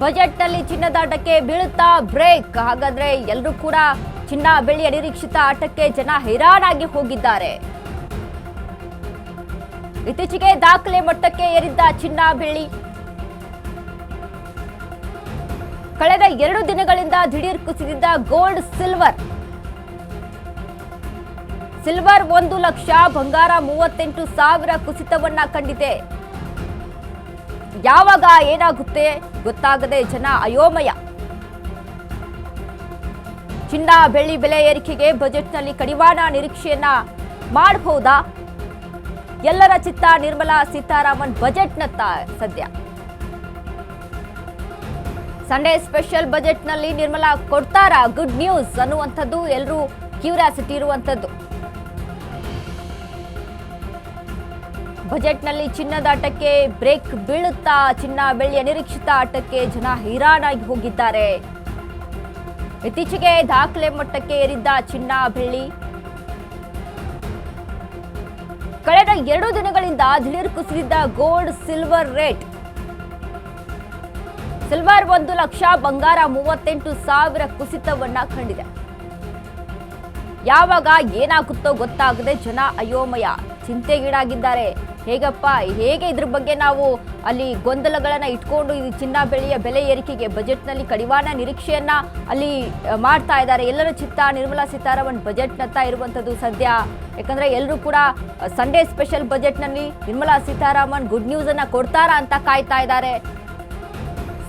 ಬಜೆಟ್ನಲ್ಲಿ ಚಿನ್ನದ ಆಟಕ್ಕೆ ಬೀಳುತ್ತಾ ಬ್ರೇಕ್. ಹಾಗಾದ್ರೆ ಎಲ್ಲರೂ ಕೂಡ ಚಿನ್ನ ಬೆಳ್ಳಿ ಅನಿರೀಕ್ಷಿತ ಆಟಕ್ಕೆ ಜನ ಹೈರಾಣಾಗಿ ಹೋಗಿದ್ದಾರೆ. ಇತ್ತೀಚೆಗೆ ದಾಖಲೆ ಮಟ್ಟಕ್ಕೆ ಏರಿದ್ದ ಚಿನ್ನ ಬೆಳ್ಳಿ ಕಳೆದ 2 ದಿನಗಳಿಂದ ದಿಢೀರ್ ಕುಸಿದಿದ್ದ ಗೋಲ್ಡ್ ಸಿಲ್ವರ್ 1 ಲಕ್ಷ, ಬಂಗಾರ 38,000 ಕುಸಿತವನ್ನ ಕಂಡಿದೆ. ಯಾವಾಗ ಏನಾಗುತ್ತೆ ಗೊತ್ತಾಗದೆ ಜನ ಅಯೋಮಯ. ಚಿನ್ನ ಬೆಳ್ಳಿ ಬೆಲೆ ಏರಿಕೆಗೆ ಬಜೆಟ್ನಲ್ಲಿ ಕಡಿವಾಣ ನಿರೀಕ್ಷೆಯನ್ನ ಮಾಡಬಹುದಾ? ಎಲ್ಲರ ಚಿತ್ತ ನಿರ್ಮಲಾ ಸೀತಾರಾಮನ್ ಬಜೆಟ್ನತ್ತ ಸದ್ಯ. ಸಂಡೇ ಸ್ಪೆಷಲ್ ಬಜೆಟ್ನಲ್ಲಿ ನಿರ್ಮಲಾ ಕೊಡ್ತಾರಾ ಗುಡ್ ನ್ಯೂಸ್ ಅನ್ನುವಂಥದ್ದು ಎಲ್ಲರೂ ಕ್ಯೂರಿಯಾಸಿಟಿ ಇರುವಂಥದ್ದು. ಬಜೆಟ್ನಲ್ಲಿ ಚಿನ್ನದ ಆಟಕ್ಕೆ ಬ್ರೇಕ್ ಬೀಳುತ್ತಾ ಚಿನ್ನ ಬೆಳ್ಳಿ ಅನಿರೀಕ್ಷಿತ ಆಟಕ್ಕೆ ಜನ ಹೈರಾಣಾಗಿ ಹೋಗಿದ್ದಾರೆ. ಇತ್ತೀಚೆಗೆ ದಾಖಲೆ ಮಟ್ಟಕ್ಕೆ ಏರಿದ್ದ ಚಿನ್ನ ಬೆಳ್ಳಿ ಕಳೆದ 2 ದಿನಗಳಿಂದ ದಿಢೀರ್ ಕುಸಿದಿದ್ದ gold silver rate. Silver 1 lakh, ಬಂಗಾರ 38,000 ಕುಸಿತವನ್ನ ಕಂಡಿದೆ. ಯಾವಾಗ ಏನಾಗುತ್ತೋ ಗೊತ್ತಾಗದೆ ಜನ ಅಯೋಮಯ, ಚಿಂತೆಗೀಡಾಗಿದ್ದಾರೆ. ಹೇಗೆ ಇದ್ರ ಬಗ್ಗೆ ನಾವು ಅಲ್ಲಿ ಗೊಂದಲಗಳನ್ನ ಇಟ್ಕೊಂಡು ಈ ಚಿನ್ನ ಬೆಳ್ಳಿಯ ಬೆಲೆ ಏರಿಕೆಗೆ ಬಜೆಟ್ನಲ್ಲಿ ಕಡಿವಾಣ ನಿರೀಕ್ಷೆಯನ್ನ ಅಲ್ಲಿ ಮಾಡ್ತಾ ಇದ್ದಾರೆ. ಎಲ್ಲರ ಚಿತ್ತ ನಿರ್ಮಲಾ ಸೀತಾರಾಮನ್ ಬಜೆಟ್ನತ್ತ ಇರುವಂತದ್ದು ಸದ್ಯ. ಯಾಕಂದ್ರೆ ಎಲ್ಲರೂ ಕೂಡ ಸಂಡೇ ಸ್ಪೆಷಲ್ ಬಜೆಟ್ನಲ್ಲಿ ನಿರ್ಮಲಾ ಸೀತಾರಾಮನ್ ಗುಡ್ ನ್ಯೂಸ್ ಅನ್ನ ಕೊಡ್ತಾರಾ ಅಂತ ಕಾಯ್ತಾ ಇದ್ದಾರೆ.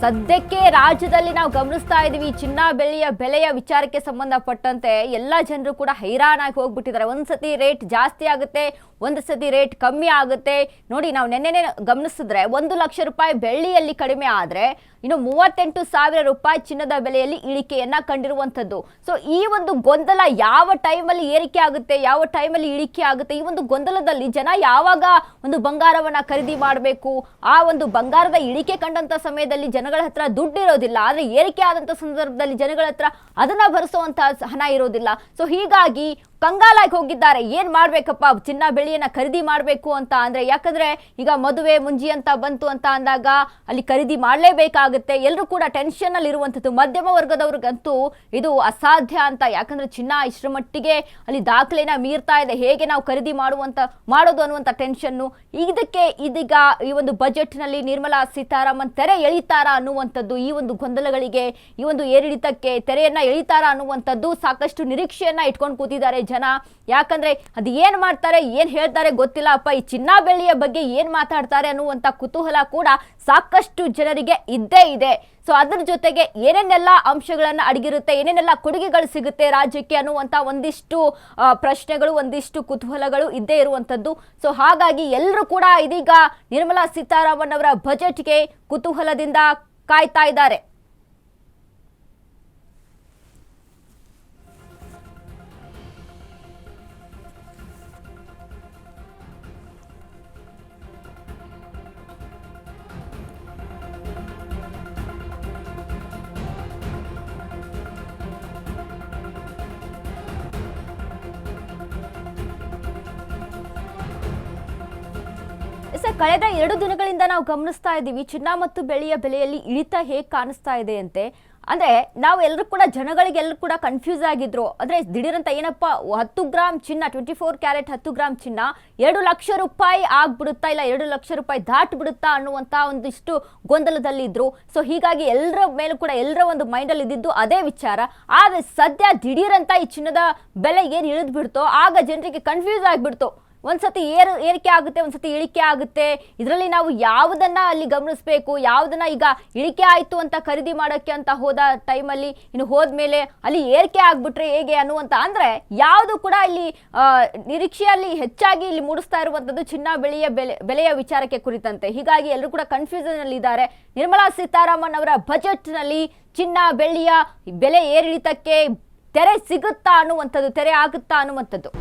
ಸದ್ಯಕ್ಕೆ ರಾಜ್ಯದಲ್ಲಿ ನಾವು ಗಮನಿಸ್ತಾ ಇದೀವಿ, ಚಿನ್ನ ಬೆಳ್ಳಿಯ ಬೆಲೆಯ ವಿಚಾರಕ್ಕೆ ಸಂಬಂಧಪಟ್ಟಂತೆ ಎಲ್ಲ ಜನರು ಕೂಡ ಹೈರಾಣಾಗಿ ಹೋಗ್ಬಿಟ್ಟಿದ್ದಾರೆ. ಒಂದ್ಸತಿ ರೇಟ್ ಜಾಸ್ತಿ ಆಗುತ್ತೆ, ಒಂದು ಸತಿ ರೇಟ್ ಕಮ್ಮಿ ಆಗುತ್ತೆ. ನೋಡಿ, ನಾವು ನೆನ್ನೆ ಗಮನಿಸಿದ್ರೆ 1 ಲಕ್ಷ ರೂಪಾಯಿ ಬೆಳ್ಳಿಯಲ್ಲಿ ಕಡಿಮೆ ಆದ್ರೆ ಇನ್ನು 38,000 ರೂಪಾಯಿ ಚಿನ್ನದ ಬೆಲೆಯಲ್ಲಿ ಇಳಿಕೆಯನ್ನ ಕಂಡಿರುವಂಥದ್ದು. ಸೊ ಈ ಒಂದು ಗೊಂದಲ ಯಾವ ಟೈಮಲ್ಲಿ ಏರಿಕೆ ಆಗುತ್ತೆ, ಯಾವ ಟೈಮಲ್ಲಿ ಇಳಿಕೆ ಆಗುತ್ತೆ, ಈ ಒಂದು ಗೊಂದಲದಲ್ಲಿ ಜನ ಯಾವಾಗ ಒಂದು ಬಂಗಾರವನ್ನ ಖರೀದಿ ಮಾಡಬೇಕು, ಆ ಒಂದು ಬಂಗಾರದ ಇಳಿಕೆ ಕಂಡಂತ ಸಮಯದಲ್ಲಿ ಜನಗಳ ಹತ್ರ ದುಡ್ಡು ಇರೋದಿಲ್ಲ. ಆದ್ರೆ ಏರಿಕೆ ಆದಂತ ಸಂದರ್ಭದಲ್ಲಿ ಜನಗಳ ಹತ್ರ ಅದನ್ನ ಭರಿಸುವಂತ ಹಣ ಇರೋದಿಲ್ಲ. ಸೊ ಹೀಗಾಗಿ ಕಂಗಾಲಾಗಿ ಹೋಗಿದ್ದಾರೆ. ಏನ್ ಮಾಡ್ಬೇಕಪ್ಪ, ಚಿನ್ನ ಬೆಳ್ಳಿಯನ್ನ ಖರೀದಿ ಮಾಡಬೇಕು ಅಂತ ಅಂದ್ರೆ, ಯಾಕಂದ್ರೆ ಈಗ ಮದುವೆ ಮುಂಜಿ ಅಂತ ಬಂತು ಅಂತ ಅಂದಾಗ ಅಲ್ಲಿ ಖರೀದಿ ಮಾಡಲೇಬೇಕಾಗುತ್ತೆ. ಎಲ್ಲರೂ ಕೂಡ ಟೆನ್ಷನ್ ಅಲ್ಲಿ ಇರುವಂಥದ್ದು. ಮಧ್ಯಮ ವರ್ಗದವ್ರಿಗಂತೂ ಇದು ಅಸಾಧ್ಯ ಅಂತ, ಯಾಕಂದ್ರೆ ಚಿನ್ನ ಇಷ್ಟರ ಮಟ್ಟಿಗೆ ಅಲ್ಲಿ ದಾಖಲೆನ ಮೀರ್ತಾ ಇದೆ. ಹೇಗೆ ನಾವು ಖರೀದಿ ಮಾಡೋದು ಅನ್ನುವಂಥ ಟೆನ್ಷನ್ನು. ಇದೀಗ ಈ ಒಂದು ಬಜೆಟ್ ನಲ್ಲಿ ನಿರ್ಮಲಾ ಸೀತಾರಾಮನ್ ತೆರೆ ಎಳಿತಾರಾ ಅನ್ನುವಂಥದ್ದು, ಈ ಒಂದು ಗೊಂದಲಗಳಿಗೆ, ಈ ಒಂದು ಏರಿಳಿತಕ್ಕೆ ತೆರೆಯನ್ನ ಎಳಿತಾರಾ ಅನ್ನುವಂಥದ್ದು ಸಾಕಷ್ಟು ನಿರೀಕ್ಷೆಯನ್ನ ಇಟ್ಕೊಂಡು ಕೂತಿದ್ದಾರೆ ಜನ. ಯಾಕಂದ್ರೆ ಅದು ಏನ್ ಮಾಡ್ತಾರೆ, ಏನ್ ಹೇಳ್ತಾರೆ ಗೊತ್ತಿಲ್ಲ ಅಪ್ಪ. ಈ ಚಿನ್ನ ಬೆಳ್ಳಿಯ ಬಗ್ಗೆ ಏನ್ ಮಾತಾಡ್ತಾರೆ ಅನ್ನುವಂತ ಕುತೂಹಲ ಕೂಡ ಸಾಕಷ್ಟು ಜನರಿಗೆ ಇದ್ದೇ ಇದೆ. ಸೊ ಅದ್ರ ಜೊತೆಗೆ ಏನೇನೆಲ್ಲ ಅಂಶಗಳನ್ನ ಅಡಗಿರುತ್ತೆ, ಏನೇನೆಲ್ಲ ಕೊಡುಗೆಗಳು ಸಿಗುತ್ತೆ ರಾಜ್ಯಕ್ಕೆ ಅನ್ನುವಂತ ಒಂದಿಷ್ಟು ಪ್ರಶ್ನೆಗಳು, ಒಂದಿಷ್ಟು ಕುತೂಹಲಗಳು ಇದ್ದೇ ಇರುವಂತದ್ದು. ಸೊ ಹಾಗಾಗಿ ಎಲ್ಲರೂ ಕೂಡ ಇದೀಗ ನಿರ್ಮಲಾ ಸೀತಾರಾಮನ್ ಅವರ ಬಜೆಟ್ಗೆ ಕುತೂಹಲದಿಂದ ಕಾಯ್ತಾ ಇದ್ದಾರೆ. ಕಳೆದ 2 ದಿನಗಳಿಂದ ನಾವು ಗಮನಿಸ್ತಾ ಇದ್ದೀವಿ, ಚಿನ್ನ ಮತ್ತು ಬೆಳ್ಳಿಯ ಬೆಲೆಯಲ್ಲಿ ಇಳಿತ ಹೇಗೆ ಕಾಣಿಸ್ತಾ ಇದೆ ಅಂತೆ. ಅಂದ್ರೆ ನಾವು ಎಲ್ಲರೂ ಕೂಡ ಜನಗಳಿಗೆಲ್ಲರೂ ಕೂಡ ಕನ್ಫ್ಯೂಸ್ ಆಗಿದ್ರು. ಅಂದ್ರೆ ದಿಢೀರಂತ ಏನಪ್ಪ 10 ಗ್ರಾಮ್ ಚಿನ್ನ, 24 ಕ್ಯಾರೆಟ್ 10 ಗ್ರಾಮ್ ಚಿನ್ನ 2 ಲಕ್ಷ ರೂಪಾಯಿ ಆಗ್ಬಿಡುತ್ತಾ, ಇಲ್ಲ 2 ಲಕ್ಷ ರೂಪಾಯಿ ದಾಟ್ ಬಿಡುತ್ತಾ ಅನ್ನುವಂತ ಒಂದಿಷ್ಟು ಗೊಂದಲದಲ್ಲಿದ್ರು. ಸೊ ಹೀಗಾಗಿ ಎಲ್ಲರ ಮೇಲೂ ಕೂಡ ಎಲ್ಲರ ಒಂದು ಮೈಂಡಲ್ಲಿ ಇದ್ದಿದ್ದು ಅದೇ ವಿಚಾರ. ಆದ್ರೆ ಸದ್ಯ ದಿಢೀರಂತ ಈ ಚಿನ್ನದ ಬೆಲೆ ಏನು ಇಳಿದು ಬಿಡ್ತೋ ಆಗ ಜನರಿಗೆ ಕನ್ಫ್ಯೂಸ್ ಆಗಿಬಿಡ್ತು. ಒಂದ್ಸತಿ ಏರಿಕೆ ಆಗುತ್ತೆ, ಒಂದ್ಸತಿ ಇಳಿಕೆ ಆಗುತ್ತೆ. ಇದರಲ್ಲಿ ನಾವು ಯಾವುದನ್ನ ಅಲ್ಲಿ ಗಮನಿಸಬೇಕು, ಯಾವುದನ್ನ ಈಗ ಇಳಿಕೆ ಆಯ್ತು ಅಂತ ಖರೀದಿ ಮಾಡೋಕ್ಕೆ ಅಂತ ಹೋದ ಟೈಮಲ್ಲಿ ಇನ್ನು ಹೋದ್ಮೇಲೆ ಅಲ್ಲಿ ಏರಿಕೆ ಆಗ್ಬಿಟ್ರೆ ಹೇಗೆ ಅನ್ನುವಂತ, ಅಂದ್ರೆ ಯಾವುದು ಕೂಡ ಇಲ್ಲಿ ನಿರೀಕ್ಷೆಯಲ್ಲಿ ಹೆಚ್ಚಾಗಿ ಇಲ್ಲಿ ಮೂಡಿಸ್ತಾ ಇರುವಂತದ್ದು ಚಿನ್ನ ಬೆಳ್ಳಿಯ ಬೆಲೆಯ ವಿಚಾರಕ್ಕೆ ಕುರಿತಂತೆ. ಹೀಗಾಗಿ ಎಲ್ಲರೂ ಕೂಡ ಕನ್ಫ್ಯೂಷನ್ ಅಲ್ಲಿ ಇದ್ದಾರೆ. ನಿರ್ಮಲಾ ಸೀತಾರಾಮನ್ ಅವರ ಬಜೆಟ್ ನಲ್ಲಿ ಚಿನ್ನ ಬೆಳ್ಳಿಯ ಬೆಲೆ ಏರಿಳಿತಕ್ಕೆ ತೆರೆ ಸಿಗುತ್ತಾ ಅನ್ನುವಂಥದ್ದು, ತೆರೆ ಆಗುತ್ತಾ ಅನ್ನುವಂಥದ್ದು.